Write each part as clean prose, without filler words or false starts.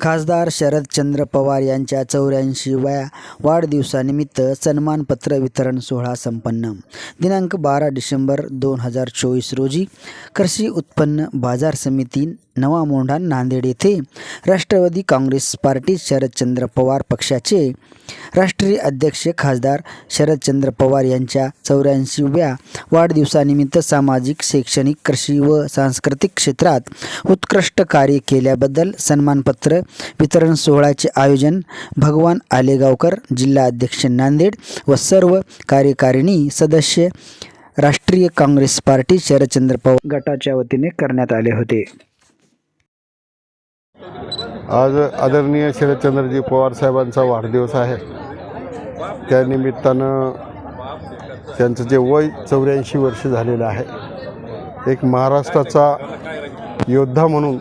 खासदार शरदचंद्र पवार यांच्या 84व्या वाढदिवसानिमित्त सन्मानपत्र वितरण सोहळा संपन्न. दिनांक 12 डिसेंबर 2024 रोजी कृषी उत्पन्न बाजार समिती नवा मोंढा नांदेड येथे राष्ट्रवादी काँग्रेस पार्टी शरदचंद्र पवार पक्षाचे राष्ट्रीय अध्यक्ष खासदार शरदचंद्र पवार यांच्या 84व्या वाढदिवसानिमित्त सामाजिक, शैक्षणिक, कृषी व सांस्कृतिक क्षेत्रात उत्कृष्ट कार्य केल्याबद्दल सन्मानपत्र वितरण सोहळ्याचे आयोजन भगवान आलेगावकर, जिल्हा अध्यक्ष नांदेड व सर्व कार्यकारिणी सदस्य राष्ट्रीय काँग्रेस पार्टी शरदचंद्र पवार गटाच्या वतीने करण्यात आले होते. आज आदरणीय शरदचंद्रजी पवार साहेबांचा वाढदिवस आहे. त्यानिमित्तानं त्यांचं जे वय 84 वर्ष झालेलं आहे. एक महाराष्ट्राचा योद्धा म्हणून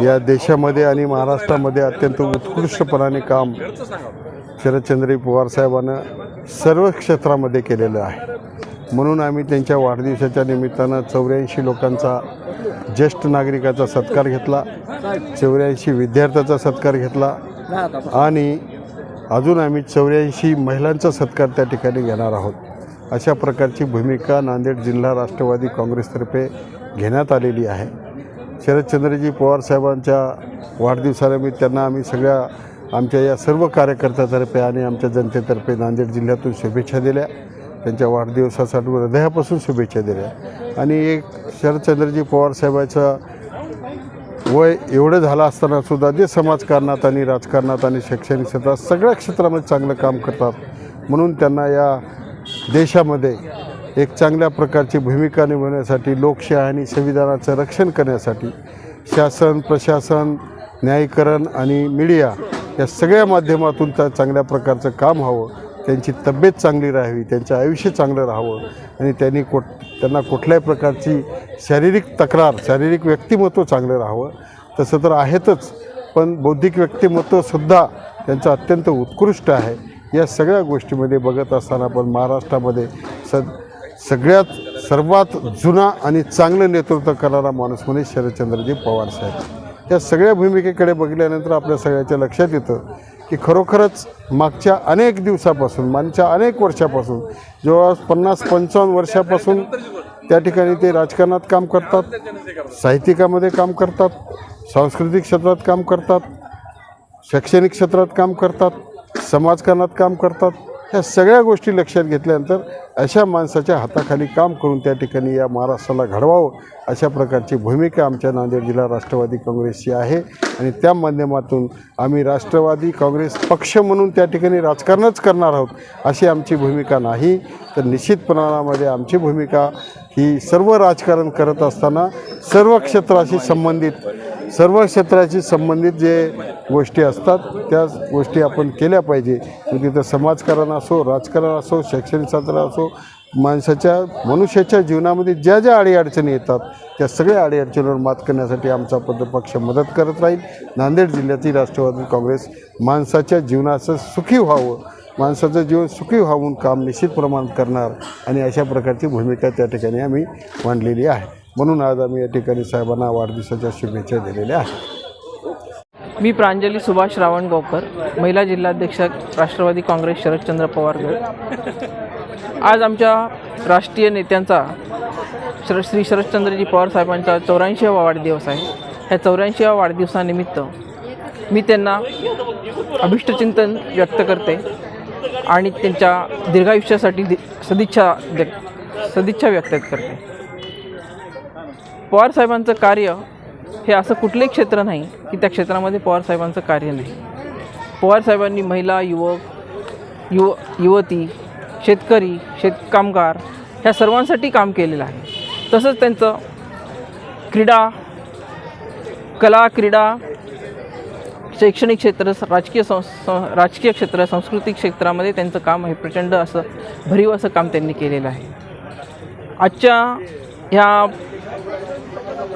या देशामध्ये आणि महाराष्ट्रामध्ये अत्यंत उत्कृष्टपणाने काम शरदचंद्रजी पवार साहेबांनं सर्व क्षेत्रामध्ये केलेलं आहे. म्हणून आम्ही त्यांच्या वाढदिवसाच्या निमित्तानं 84 लोकांचा, ज्येष्ठ नागरिकाचा सत्कार घेतला, 84 विद्यार्थ्याचा सत्कार घेतला आणि अजून आम्ही 84 महिलांचा सत्कार त्या ठिकाणी घेणार आहोत. अशा प्रकारची भूमिका नांदेड जिल्हा राष्ट्रवादी काँग्रेसतर्फे घेण्यात आलेली आहे. शरदचंद्रजी पवार साहेबांच्या वाढदिवसानिमित्त त्यांना आम्ही सगळ्या आमच्या या सर्व कार्यकर्त्यातर्फे आणि आमच्या जनतेतर्फे नांदेड जिल्ह्यातून शुभेच्छा दिल्या. त्यांच्या वाढदिवसासाठी हृदयापासून शुभेच्छा दिल्या. आणि एक शरदचंद्रजी पवार साहेबांचं वय एवढं झालं असताना सुद्धा जे समाजकारणात आणि राजकारणात आणि शैक्षणिक क्षेत्रात सगळ्या क्षेत्रामध्ये चांगलं काम करतात. म्हणून त्यांना या देशामध्ये एक चांगल्या प्रकारची भूमिका निभावण्यासाठी, लोकशाही आणि संविधानाचं रक्षण करण्यासाठी शासन, प्रशासन, न्यायीकरण आणि मीडिया या सगळ्या माध्यमातून त्या चांगल्या प्रकारचं काम व्हावं, त्यांची तब्येत चांगली राहावी, त्यांचं आयुष्य चांगलं राहावं आणि त्यांना कुठल्याही प्रकारची शारीरिक व्यक्तिमत्व चांगलं राहावं. तसं तर आहेतच, पण बौद्धिक व्यक्तिमत्वसुद्धा त्यांचं अत्यंत उत्कृष्ट आहे. या सगळ्या गोष्टीमध्ये बघत असताना पण महाराष्ट्रामध्ये सर्वात जुना आणि चांगलं नेतृत्व करणारा माणूस म्हणजे शरदचंद्रजी पवार साहेब. या सगळ्या भूमिकेकडे बघितल्यानंतर आपल्या सगळ्याच्या लक्षात येतं की खरोखरच मागच्या अनेक दिवसापासून, मागच्या अनेक वर्षापासून, जवळ 50-55 वर्षापासून त्या ठिकाणी ते राजकारणात काम करतात, साहित्यिकामध्ये काम करतात, सांस्कृतिक क्षेत्रात काम करतात, शैक्षणिक क्षेत्रात काम करतात, समाजकारणात काम करतात. ह्या सगळ्या गोष्टी लक्षात घेतल्यानंतर अशा माणसाच्या हाताखाली काम करून त्या ठिकाणी या महाराष्ट्राला घडवावं अशा प्रकारची भूमिका आमच्या नांदेड जिल्हा राष्ट्रवादी काँग्रेसची आहे. आणि त्या माध्यमातून आम्ही राष्ट्रवादी काँग्रेस पक्ष म्हणून त्या ठिकाणी राजकारणच करणार आहोत अशी आमची भूमिका नाही. तर निश्चितपणामध्ये आमची भूमिका ही सर्व राजकारण करत असताना सर्व क्षेत्राशी संबंधित जे गोष्टी असतात त्या गोष्टी आपण केल्या पाहिजे. तिथं समाजकारण असो, राजकारण असो, शैक्षणिक क्षेत्र असो, मनुष्याच्या जीवनामध्ये ज्या ज्या अडीअडचणी येतात त्या सगळ्या अडीअडचणीवर मात करण्यासाठी आमचा पक्ष मदत करत राहील. नांदेड जिल्ह्याची राष्ट्रवादी काँग्रेस माणसाच्या जीवनाचं सुखी व्हावं, माणसाचं जीवन सुखी व्हावून काम निश्चित प्रमाणात करणार आणि अशा प्रकारची भूमिका त्या ठिकाणी आम्ही मांडलेली आहे. म्हणून आज आम्ही या ठिकाणी साहेबांना वाढदिवसाच्या शुभेच्छा दिलेल्या आहेत. मी प्रांजली सुभाष रावणगावकर, महिला जिल्हाध्यक्ष राष्ट्रवादी काँग्रेस शरदचंद्र पवार गट. आज आमच्या राष्ट्रीय नेत्यांचा श्री शरदचंद्रजी पवार साहेबांचा 84वा वाढदिवस आहे. ह्या 84व्या वाढदिवसानिमित्त मी त्यांना अभिष्टचिंतन व्यक्त करते आणि त्यांच्या दीर्घायुष्यासाठी सदिच्छा व्यक्त करते. पवार साहेबांचं कार्य हे असं कुठलंही क्षेत्र नाही की त्या क्षेत्रामध्ये पवार साहेबांचं कार्य नाही. पवार साहेबांनी महिला, युवती, शेतकरी, कामगार ह्या सर्वांसाठी काम केलेलं आहे. तसंच त्यांचं क्रीडा, शैक्षणिक क्षेत्र, राजकीय क्षेत्र, सांस्कृतिक क्षेत्रामध्ये त्यांचं काम हे प्रचंड असं भरीव असं काम त्यांनी केलेलं आहे. आजच्या ह्या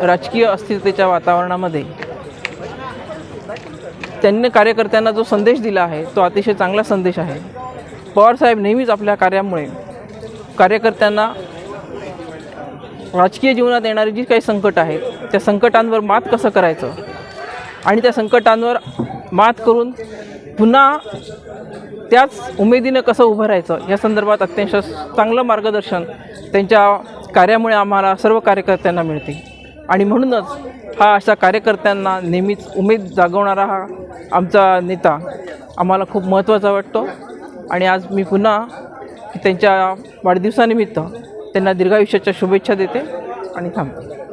राजकीय अस्थिरतेच्या वातावरणामध्ये त्यांनी कार्यकर्त्यांना जो संदेश दिला आहे तो अतिशय चांगला संदेश आहे. पवारसाहेब नेहमीच आपल्या कार्यामुळे कार्यकर्त्यांना राजकीय जीवनात येणारी जी काही संकट आहेत त्या संकटांवर मात कसं करायचं आणि त्या संकटांवर मात करून पुन्हा त्याच उमेदीनं कसं उभं राहायचं या संदर्भात अत्यंत चांगलं मार्गदर्शन त्यांच्या कार्यामुळे आम्हाला सर्व कार्यकर्त्यांना मिळते. आणि म्हणूनच हा अशा कार्यकर्त्यांना नेहमीच उमेद जागवणारा हा आमचा नेता आम्हाला खूप महत्त्वाचा वाटतो. आणि आज मी पुन्हा त्यांच्या वाढदिवसानिमित्त त्यांना दीर्घायुष्याच्या शुभेच्छा देते आणि थांबते.